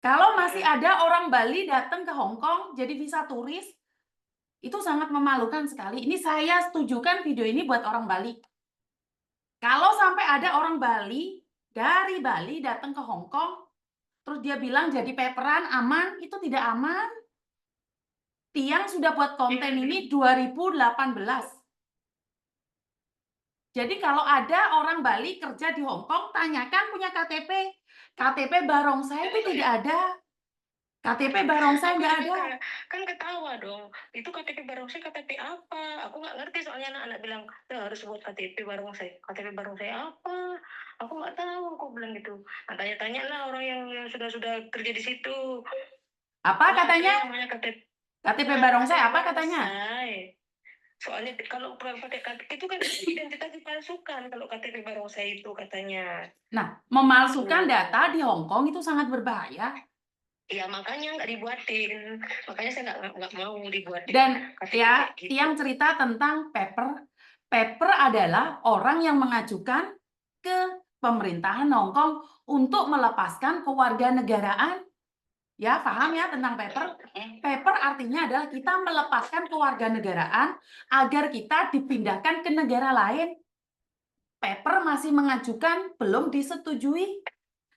Kalau masih ada orang Bali datang ke Hong Kong jadi visa turis, itu sangat memalukan sekali. Ini saya setujukan video ini buat orang Bali. Kalau sampai ada orang Bali dari Bali datang ke Hong Kong, terus dia bilang jadi paperan aman, itu tidak aman. Tiang sudah buat konten ini 2018. Jadi kalau ada orang Bali kerja di Hong Kong, tanyakan punya KTP. KTP barongsai itu tidak ada. KTP barongsai nggak ada. Kan ketawa dong. Itu KTP barongsai KTP apa? Aku nggak ngerti soalnya anak-anak bilang harus buat KTP barongsai. KTP barongsai apa? Aku nggak tahu. Aku bilang gitu. Nah, tanya-tanya lah orang yang sudah kerja di situ. Apa katanya? Namanya KTP barongsai apa katanya? Soalnya kalau pakai KTP itu kan identitas dipalsukan kalau KTP barongsai itu katanya. Nah, memalsukan data di Hong Kong itu sangat berbahaya. Ya makanya nggak dibuatin, makanya saya nggak mau dibuatin. Dan ya, gitu. Tiang cerita tentang paper. Paper adalah orang yang mengajukan ke pemerintahan Hong Kong untuk melepaskan kewarganegaraan. Ya, paham ya tentang paper? Paper artinya adalah kita melepaskan kewarganegaraan agar kita dipindahkan ke negara lain. Paper masih mengajukan, belum disetujui.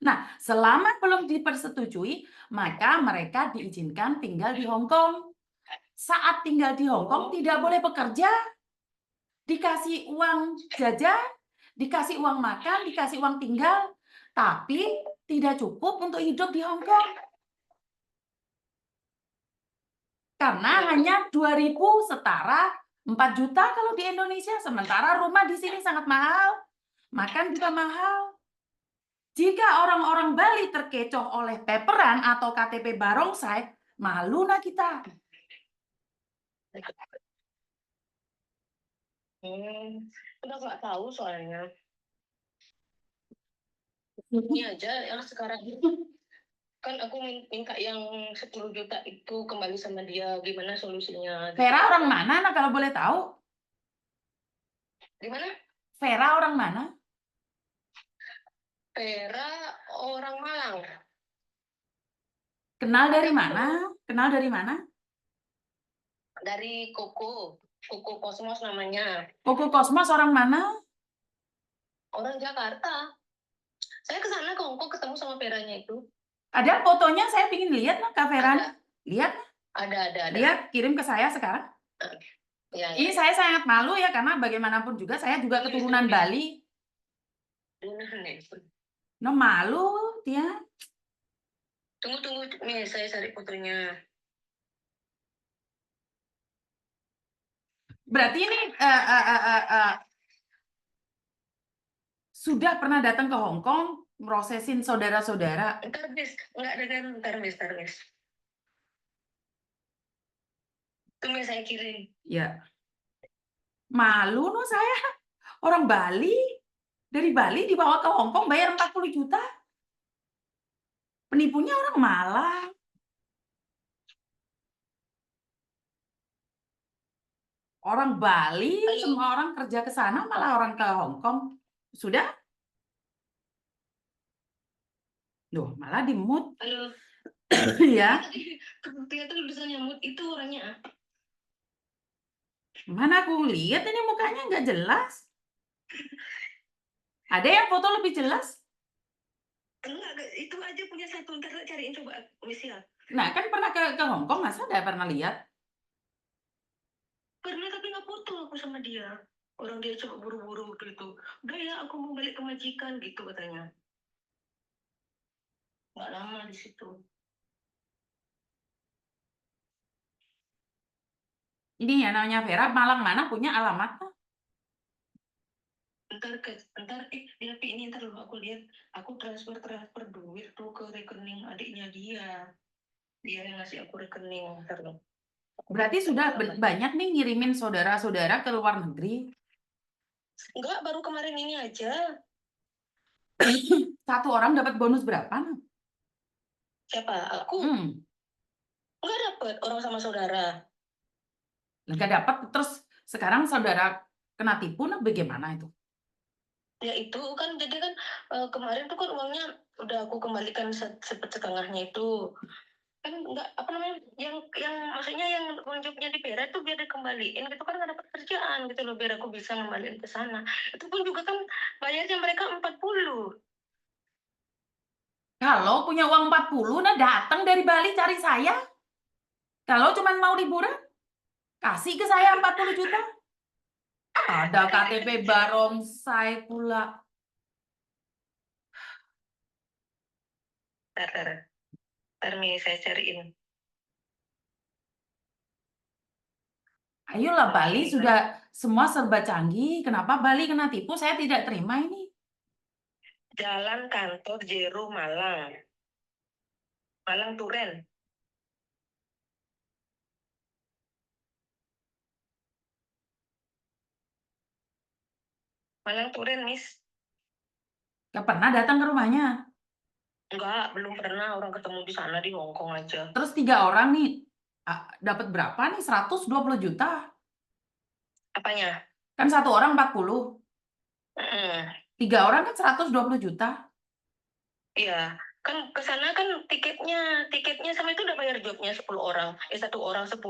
Nah, selama belum dipersetujui, maka mereka diizinkan tinggal di Hong Kong. Saat tinggal di Hong Kong tidak boleh bekerja, dikasih uang jajan, dikasih uang makan, dikasih uang tinggal, tapi tidak cukup untuk hidup di Hong Kong. Karena hanya 2.000 setara 4 juta kalau di Indonesia, sementara rumah di sini sangat mahal, makan juga mahal. Jika orang-orang Bali terkecoh oleh paperan atau KTP barongsai, malu nah kita. Udah nggak tahu soalnya. Ini aja yang sekarang kan aku minta yang 10 juta itu kembali sama dia, gimana solusinya? Vera orang mana nah kalau boleh tahu? Gimana? Vera orang mana? Vera orang Malang. Kenal dari mana? Kenal dari mana? Dari Koko Kosmos namanya. Koko Kosmos orang mana? Orang Jakarta. Saya ke sana ke Hongkong ketemu sama Veranya itu. Ada fotonya, saya ingin lihat nah Kak Vera. Lihat. Ada. Lihat, kirim ke saya sekarang. Ya. Ini saya sangat malu ya, karena bagaimanapun juga saya juga keturunan Bali. No, malu dia. Tunggu, nih saya cari fotonya. Berarti ini sudah pernah datang ke Hong Kong, prosesin saudara-saudara. Ntar bis. Tunggu saya kirim. Ya. Malu no saya. Orang Bali. Dari Bali dibawa ke Hong Kong bayar 40 juta. Penipunya orang Malang. Orang Bali, semua orang kerja ke sana, malah orang ke Hong Kong. Sudah? Loh, malah di-mute. Halo. Ya. Ternyata tulisannya mute itu orangnya. Mana aku lihat ini mukanya nggak jelas. Ada yang foto lebih jelas? Enggak, itu aja punya satu. Ntar cariin coba, Michelle. Nah, kan pernah ke Hong Kong, masa nggak pernah lihat? Pernah, tapi nggak foto aku sama dia. Orang dia coba buru-buru gitu. Udah ya, aku mau balik ke majikan gitu katanya. Nggak lama di situ. Ini ya namanya Vera, Malang mana punya alamat? Ntar ini ntar loh aku lihat. Aku transfer duit tuh ke rekening adiknya dia. Dia yang ngasih aku rekening. Ntar loh. Berarti sudah banyak nih ngirimin saudara-saudara ke luar negeri. Enggak, baru kemarin ini aja. Satu orang dapat bonus berapa? Siapa? Aku? Enggak dapat, orang sama saudara. Enggak dapat, terus sekarang saudara kena tipu, nah bagaimana itu? Ya itu kan jadi kan kemarin tuh kan uangnya udah aku kembalikan setengahnya itu kan nggak apa namanya yang maksudnya yang unjuknya di Pera itu biar dikembaliin gitu kan nggak dapat kerjaan gitu loh biar aku bisa ngembaliin ke sana itu pun juga kan bayarnya mereka 40. Kalau punya uang 40, nah datang dari Bali cari saya. Kalau cuma mau liburan, kasih ke saya 40 juta. Ada KTP barongsai pula. Ntar nih saya cariin. Ayolah, Bali Oke, sudah semua serba canggih. Kenapa Bali kena tipu? Saya tidak terima ini. Jalan Kantor Jeru Malang, Malang Turen. Malang Turen, Miss. Gak pernah datang ke rumahnya. Enggak, belum pernah orang ketemu di sana di Hong Kong aja. Terus 3 orang nih, dapat berapa nih? 120 juta. Apanya? Kan 1 orang 40. Mm-mm. 3 orang kan 120 juta. Iya, kan ke sana kan tiketnya sama itu udah bayar jobnya 10 orang. 1 orang 10.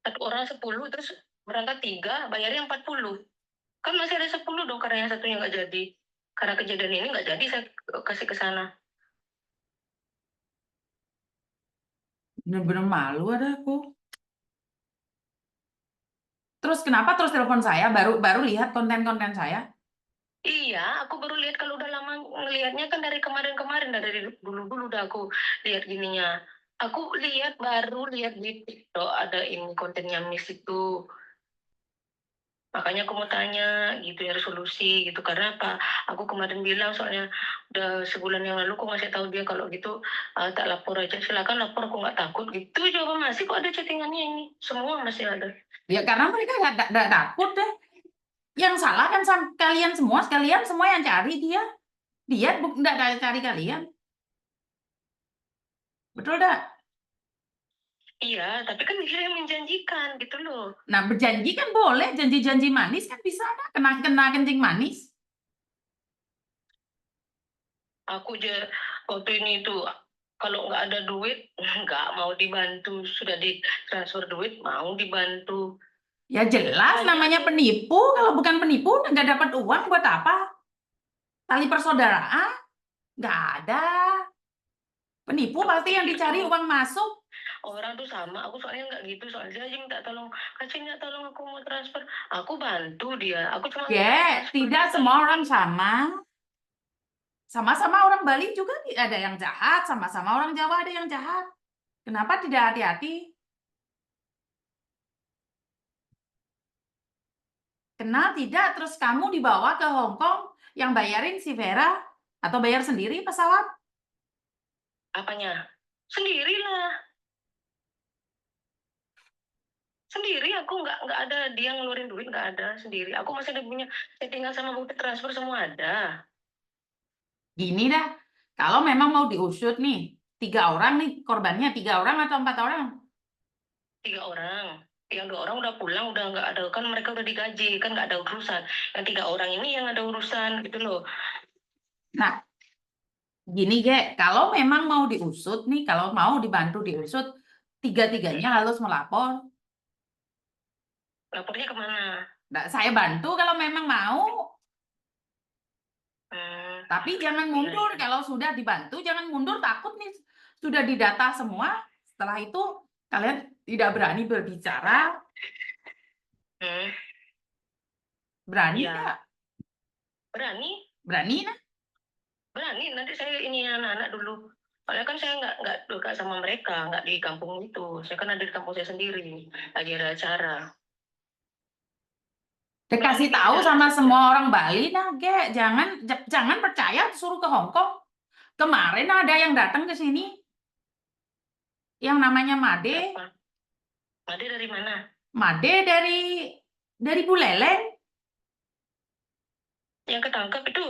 1 orang 10 terus berangkat 3, bayarnya 40. Kan masih ada 10 dong karena yang satunya nggak jadi. Karena kejadian ini nggak jadi saya kasih ke sana. Bener-bener malu ada aku. Terus kenapa terus telepon saya? Baru baru lihat konten-konten saya. Iya, aku baru lihat kalau udah lama ngelihatnya kan dari kemarin-kemarin, dari dulu-dulu udah aku lihat gininya. Aku baru lihat di TikTok ada ini kontennya Miss itu. Makanya aku mau tanya gitu ya resolusi gitu karena apa? Aku kemarin bilang soalnya udah sebulan yang lalu aku ngasih tahu dia kalau gitu tak lapor aja silakan lapor aku nggak takut gitu jawaban masih kok ada chattingannya ini semua masih ada. Ya karena mereka nggak takut deh. Yang salah kan kalian semua, sekalian semua yang cari dia. Dia nggak cari kalian. Betul dah. Iya tapi kan dia yang menjanjikan gitu loh. Nah, berjanji kan boleh, janji-janji manis kan bisa dah, kena kencing manis. Aku aja waktu ini tuh kalau nggak ada duit nggak mau dibantu sudah ditransfer duit mau dibantu. Ya jelas Banyak namanya tuh. penipu. Kalau bukan penipu, nggak dapat uang buat apa? Tali persaudaraan? Nggak ada. Penipu Aku pasti yang pikir dicari tuh uang masuk. orang tuh sama aku soalnya nggak gitu soalnya dia aja minta tolong kasih minta tolong aku mau transfer aku bantu dia aku cuma minta Ya, transfer tidak duit semua aja. orang sama. Sama-sama orang Bali juga ada yang jahat, sama-sama orang Jawa ada yang jahat. Kenapa tidak hati-hati? Kenal tidak, terus kamu dibawa ke Hong Kong, yang bayarin si Vera atau bayar sendiri pesawat? Apanya sendirilah sendiri aku nggak ada dia ngeluarin duit nggak ada sendiri aku masih ada punya settingan sama bukti transfer semua ada. Gini dah, kalau memang mau diusut nih, 3 orang nih korbannya, 3 orang atau 4 orang? 3 orang yang 2 orang udah pulang udah nggak ada kan mereka udah digaji kan nggak ada urusan yang 3 orang ini yang ada urusan gitu loh. Nah, gini Ge, kalau memang mau diusut nih, kalau mau dibantu diusut, tiga-tiganya harus melapor. Lapornya kemana? Nah, saya bantu kalau memang mau, hmm, tapi jangan iya mundur. iya. Kalau sudah dibantu, jangan mundur, takut nih. Sudah didata semua, setelah itu kalian tidak berani berbicara, hmm, berani ya nggak? berani. Berani nah? Berani, nanti saya ini anak-anak dulu. Soalnya kan saya nggak dekat sama mereka, nggak di kampung itu. Saya kan ada di kampung saya sendiri, lagi ada acara. Berani Dikasih tahu bicara sama saja. semua orang Bali, nah Ge, jangan percaya suruh ke Hong Kong. Kemarin ada yang datang ke sini, yang namanya Made. Siapa? Made dari mana? Made dari Buleleng. Yang ketangkep itu?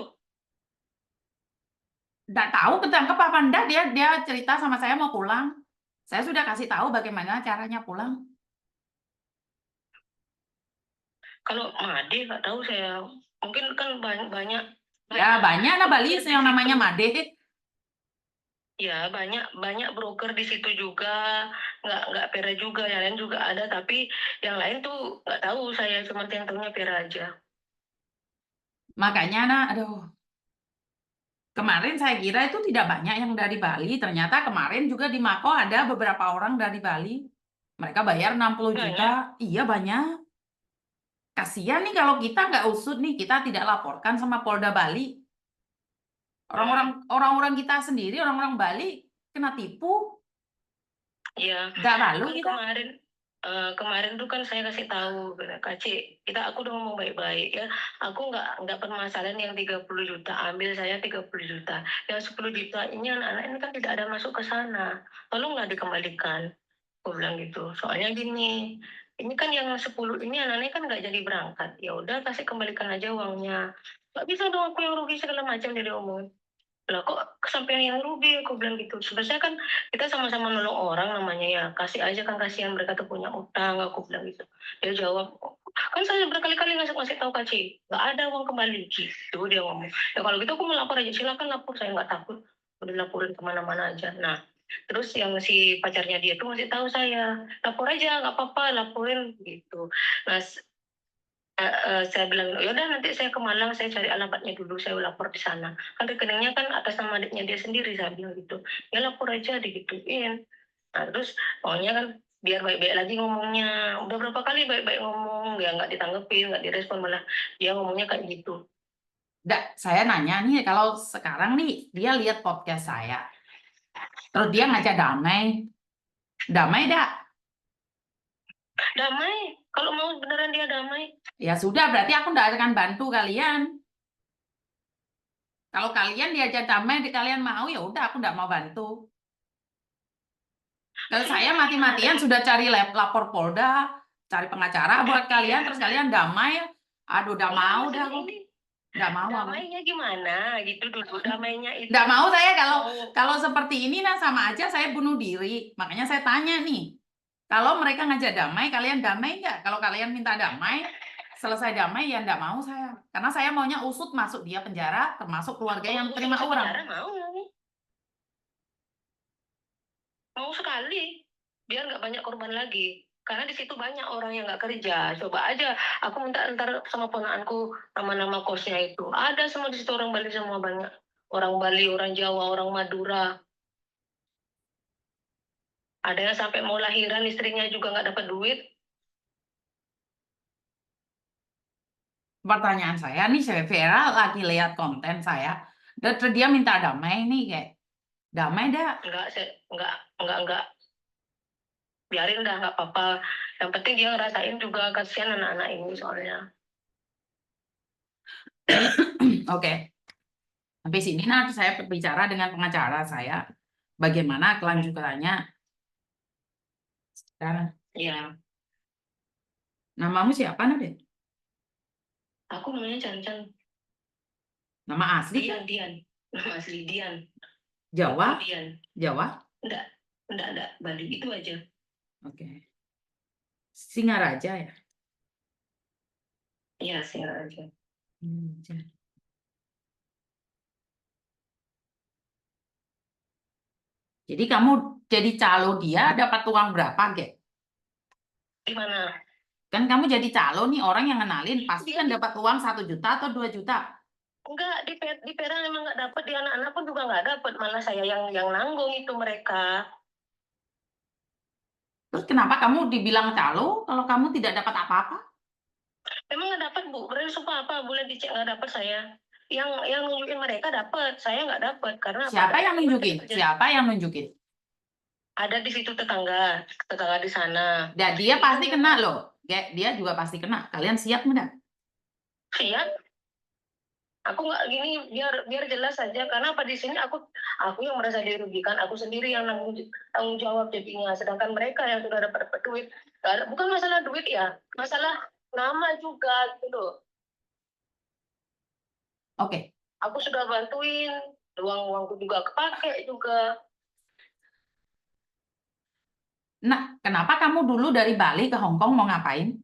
Nggak tahu ketangkep apa enggak, dia cerita sama saya mau pulang. Saya sudah kasih tahu bagaimana caranya pulang. Kalau Made nggak tahu saya. Mungkin kan banyak Ya banyak lah Bali broker di yang namanya situ. Made. Ya, banyak broker di situ juga. Nggak Pera juga, yang lain juga ada, tapi yang lain tuh nggak tahu saya, cuma yang tahunya Pera aja. Makanya nah, aduh. Kemarin saya kira itu tidak banyak yang dari Bali. Ternyata kemarin juga di Mako ada beberapa orang dari Bali. Mereka bayar 60 Banyak. juta. Iya banyak. Kasihan nih kalau kita nggak usut nih, kita tidak laporkan sama Polda Bali. Orang-orang kita sendiri, orang-orang Bali kena tipu. Ya, Nggak malu kan kita. kemarin tuh kan saya kasih tahu, Kak Ci, aku udah ngomong baik-baik ya. Aku nggak permasalahan yang 30 juta, ambil saya 30 juta. Yang 10 juta ini anak-anak ini kan tidak ada masuk ke sana. Tolonglah dikembalikan. Aku bilang gitu. Soalnya gini, ini kan yang 10 ini anaknya kan nggak jadi berangkat. Ya udah kasih kembalikan aja uangnya. Nggak bisa dong aku yang rugi segala macam jadi omong. Lah kok sampai yang rugi, aku bilang gitu. Sebenarnya kan kita sama-sama nolong orang namanya ya. Kasih aja kan, kasihan mereka tuh punya utang, aku bilang gitu. Dia jawab, kan saya berkali-kali ngasih tahu Kak Ci, nggak ada uang kembali gitu, dia ngomong. Ya kalau gitu aku mau lapor aja, silakan lapor, saya nggak takut. Udah laporin kemana-mana aja. Nah, terus yang si pacarnya dia tuh ngasih tahu saya, lapor aja, nggak apa-apa, laporin gitu. Nah, saya bilang, ya udah nanti saya ke Malang, saya cari alamatnya dulu, saya lapor di sana. Kan rekeningnya kan atas nama adiknya dia sendiri, saya bilang gitu. Ya lapor aja, digituin. Nah, terus maunya kan biar baik-baik lagi ngomongnya. Udah berapa kali baik-baik ngomong, ya nggak ditanggepin, nggak direspon, malah dia ngomongnya kayak gitu. Nggak, saya nanya nih, kalau sekarang nih dia lihat podcast saya, terus dia ngajak damai, damai dah. Damai, kalau mau beneran dia damai. Ya sudah, berarti aku nggak akan bantu kalian. Kalau kalian diajak damai, kalian mau, ya udah aku nggak mau bantu. Kalau saya Sudah, mati-matian ada. sudah cari lapor Polda, cari pengacara buat kalian, terus kalian damai. Aduh, udah Enggak, mau dah maksudnya aku. ini Nggak mau aku. damainya gimana gitu dulu, damainya itu. Nggak mau saya kalau Oh, kalau seperti ini nah sama aja saya bunuh diri. Makanya saya tanya nih, kalau mereka ngajak damai, kalian damai nggak? Kalau kalian minta damai, selesai damai ya nggak mau saya. Karena saya maunya usut masuk dia penjara, termasuk keluarga kalau yang usah terima masuk uang. penjara mau sekali, biar nggak banyak korban lagi. Karena di situ banyak orang yang nggak kerja. Coba aja, aku minta ntar sama ponaanku nama-nama kosnya itu. Ada semua di situ orang Bali semua banyak. Orang Bali, orang Jawa, orang Madura. Ada yang sampai mau lahiran istrinya juga nggak dapat duit. Pertanyaan saya nih, saya Vera lagi lihat konten saya, dan terus dia minta damai nih kayak damai dah. Nggak, nggak. Biarin dah, nggak apa-apa. Yang penting dia ngerasain juga, kasihan anak-anak ini soalnya. Oke, habis ini nah saya berbicara dengan pengacara saya, bagaimana kelanjutannya sekarang. Ya, Namamu siapa Nadia? aku namanya Chan-Chan. Nama asli kan? Dian. Nama asli Dian. Jawa? Aku Dian. Jawa? Enggak, Bali itu aja. Oke. Singaraja ya? Iya, sih aja. Jadi kamu jadi calo dia dapat uang berapa, Gek? Gimana? Kan kamu jadi calo nih, orang yang kenalin pasti Dia kan di dapat uang 1 juta atau 2 juta. enggak di Peran emang nggak dapat, di anak-anak pun juga nggak dapat, malah saya yang nanggung itu mereka. Terus kenapa kamu dibilang calo kalau kamu tidak dapat apa-apa? Emang nggak dapat Bu, berarti sumpah apa boleh dicek nggak dapat saya. Yang nunjukin mereka dapat, saya nggak dapat karena apa? Siapa yang nunjukin? Kerja. Siapa yang nunjukin? Ada di situ tetangga di sana. Dan dia Itu pasti kena memang loh. Gek, dia juga pasti kena. Kalian siap nggak? ya. Aku nggak gini, biar jelas saja, karena apa, di sini aku yang merasa dirugikan, aku sendiri yang tanggung jawab jadinya, sedangkan mereka yang sudah dapat duit. Bukan masalah duit ya, masalah nama juga gitu. Oke. Aku sudah bantuin, uangku juga kepake juga. Nah, kenapa kamu dulu dari Bali ke Hong Kong mau ngapain?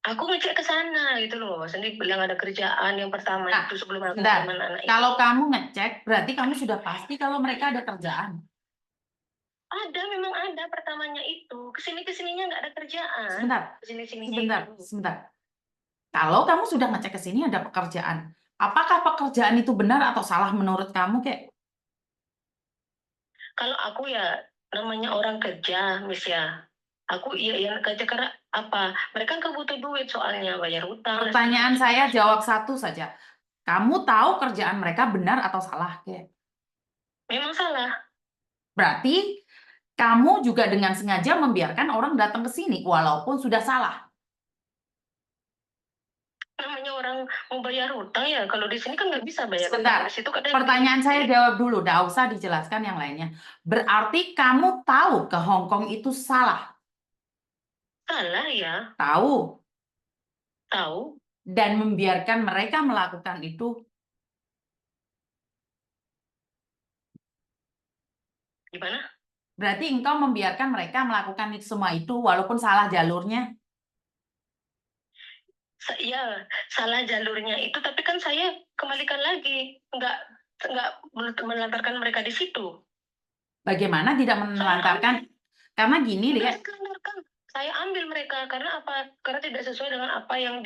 Aku ngecek ke sana gitu loh, sendiri bilang ada kerjaan yang pertama Nah, itu sebelum aku bentar. kirim anak-anak itu. Kalau kamu ngecek, berarti kamu sudah pasti kalau mereka ada kerjaan. Ada, memang ada pertamanya itu. Kesini-kesininya nggak ada kerjaan. Sebentar, Kesini-sininya sebentar, itu. sebentar. Kalau kamu sudah ngecek ke sini ada pekerjaan, apakah pekerjaan itu benar atau salah menurut kamu, Kek? Kalau aku ya namanya orang kerja, Miss ya. Aku iya kerja karena apa? Mereka kan butuh duit soalnya bayar utang dan segala Pertanyaan macam. saya jawab satu saja. Kamu tahu kerjaan mereka benar atau salah, Kek? Memang salah. Berarti kamu juga dengan sengaja membiarkan orang datang ke sini walaupun sudah salah. Namanya orang mau bayar utang ya. Kalau di sini kan nggak bisa bayar utang. Sebentar, Di situ kadang pertanyaan saya jawab dulu, nggak usah dijelaskan yang lainnya. Berarti kamu tahu ke Hong Kong itu salah, salah ya. tahu, Tahu dan membiarkan mereka melakukan itu. gimana? Berarti engkau membiarkan mereka melakukan semua itu walaupun salah jalurnya. Ya salah jalurnya itu. Tapi kan saya kembalikan lagi. Nggak melantarkan mereka di situ. Bagaimana tidak Saya menelantarkan? Karena gini, Enggak lihat. dikelontarkan. Saya ambil mereka karena apa? Karena tidak sesuai dengan apa yang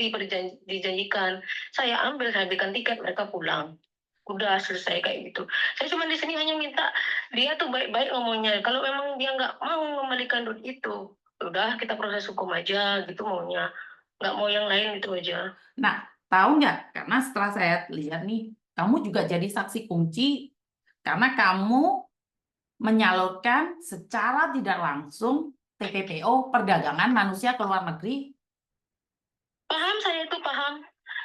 dijanjikan. Saya ambil, saya berikan tiket, mereka pulang. Udah selesai kayak gitu. Saya cuma di sini hanya minta dia tuh baik-baik ngomongnya. Kalau memang dia nggak mau mengembalikan duit itu, udah kita proses hukum aja gitu maunya. Nggak mau yang lain itu aja. Nah, tahu nggak? Karena setelah saya lihat nih, kamu juga jadi saksi kunci karena kamu menyalurkan secara tidak langsung TPPO perdagangan manusia ke luar negeri. Paham, saya itu paham.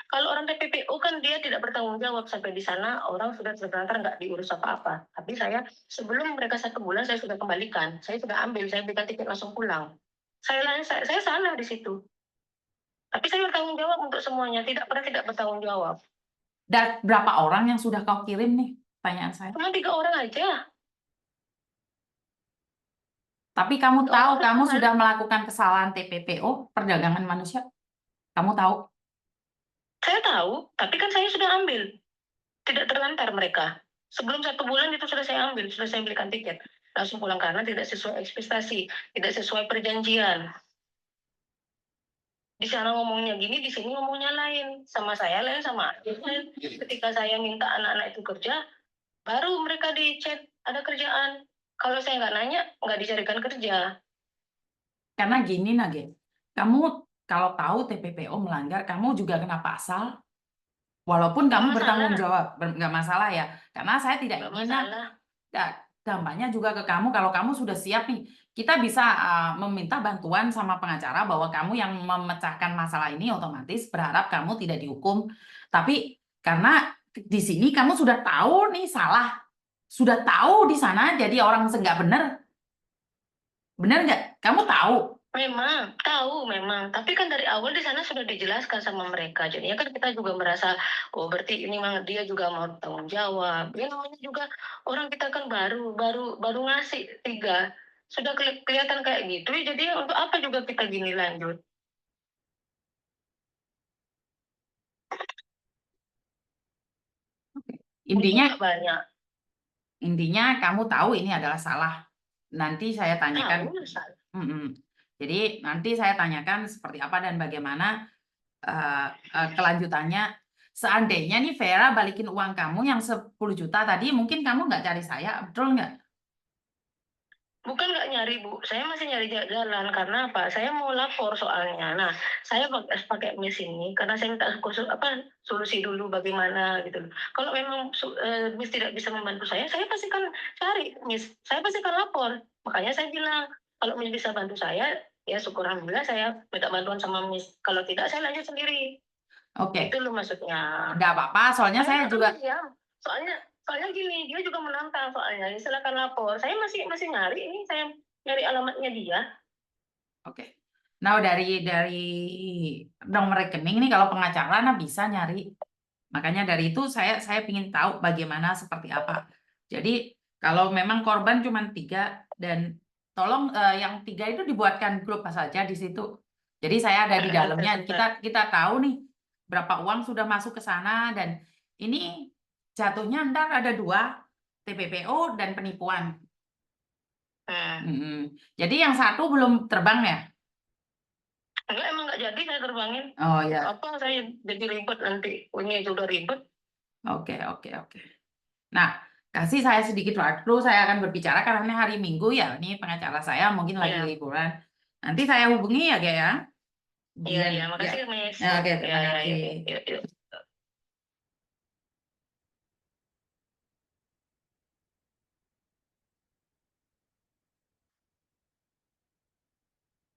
Kalau orang TPPO kan dia tidak bertanggung jawab sampai di sana, orang sudah terlantar nggak diurus apa-apa. Tapi saya sebelum mereka 1 bulan saya sudah kembalikan, saya sudah ambil, saya berikan tiket langsung pulang. Saya salah di situ. Tapi saya bertanggung jawab untuk semuanya, tidak pernah tidak bertanggung jawab. Dan berapa orang yang sudah kau kirim nih? Pertanyaan saya. Cuma 3 orang aja. Tapi kamu 3 tahu orang kamu kan. sudah melakukan kesalahan TPPO perdagangan manusia. Kamu tahu? Saya tahu, tapi kan saya sudah ambil. Tidak terlantar mereka. Sebelum 1 bulan itu sudah saya ambil, sudah saya belikan tiket. Langsung pulang karena tidak sesuai ekspektasi, tidak sesuai perjanjian. Di sana ngomongnya gini, di sini ngomongnya lain. Sama saya lain, sama adik lain. Ketika saya minta anak-anak itu kerja, baru mereka di chat ada kerjaan. Kalau saya nggak nanya, nggak dicarikan kerja. Karena gini, Nage. Kamu kalau tahu TPPO melanggar, kamu juga kena pasal. Walaupun Nggak kamu masalah, bertanggung jawab, nggak masalah ya. Karena saya tidak nggak ingin masalah. dampaknya juga ke kamu. Kalau kamu sudah siap nih, kita bisa meminta bantuan sama pengacara bahwa kamu yang memecahkan masalah ini otomatis berharap kamu tidak dihukum. Tapi karena di sini kamu sudah tahu nih salah, sudah tahu di sana jadi orang nggak benar nggak? Kamu tahu. Memang, tahu memang. Tapi kan dari awal di sana sudah dijelaskan sama mereka. Jadinya kan kita juga merasa, oh berarti ini memang dia juga mau tanggung jawab. Ya namanya juga orang kita kan baru ngasih 3. Sudah kelihatan kayak gitu, ya jadi untuk apa juga kita gini lanjut? Untung Intinya, nggak banyak. intinya kamu tahu ini adalah salah. Nanti saya tanyakan. Tahu salah. Mm-mm. Jadi nanti saya tanyakan seperti apa dan bagaimana kelanjutannya. Seandainya nih Vera balikin uang kamu yang 10 juta tadi, mungkin kamu nggak cari saya, betul nggak? Bukan nggak nyari, Bu. Saya masih nyari jalan. Karena apa? Saya mau lapor soalnya. Nah, saya pakai Miss ini karena saya minta solusi dulu bagaimana gitu. Kalau memang Miss tidak bisa membantu saya pasti kan cari Miss. Saya pasti kan lapor. Makanya saya bilang, kalau Miss bisa bantu saya, ya syukur alhamdulillah saya minta bantuan sama Miss. Kalau tidak, saya lanjut sendiri. Oke, Itu loh maksudnya. nggak apa-apa. Soalnya Saya saya nggak juga. tahu ya. Soalnya soalnya gini, dia juga menantang soalnya. Ya, silakan lapor. Saya masih nyari ini, saya nyari alamatnya dia. Oke. Nah, dari nomor rekening nih kalau pengacara nah bisa nyari. Makanya dari itu saya ingin tahu bagaimana seperti apa. Jadi kalau memang korban cuma 3 dan tolong yang 3 itu dibuatkan grup saja di situ. Jadi saya ada di Terus, dalamnya. terus. Kita tahu nih berapa uang sudah masuk ke sana dan ini jatuhnya ntar ada 2, TPPO dan penipuan. Hmm. Jadi yang satu belum terbang ya? Enggak, emang nggak jadi saya terbangin. Oh ya, Apa saya jadi ribet nanti. Punya itu udah ribet. oke. Nah, kasih saya sedikit waktu, saya akan berbicara karena ini hari Minggu ya. Ini pengacara saya mungkin lagi Iya, liburan. Nanti saya hubungi ya, Gaya. iya, Kemudian iya. ya. Makasih, Miss. Ya, oke, Iya, terima iya, iya, kasih. iya, iya.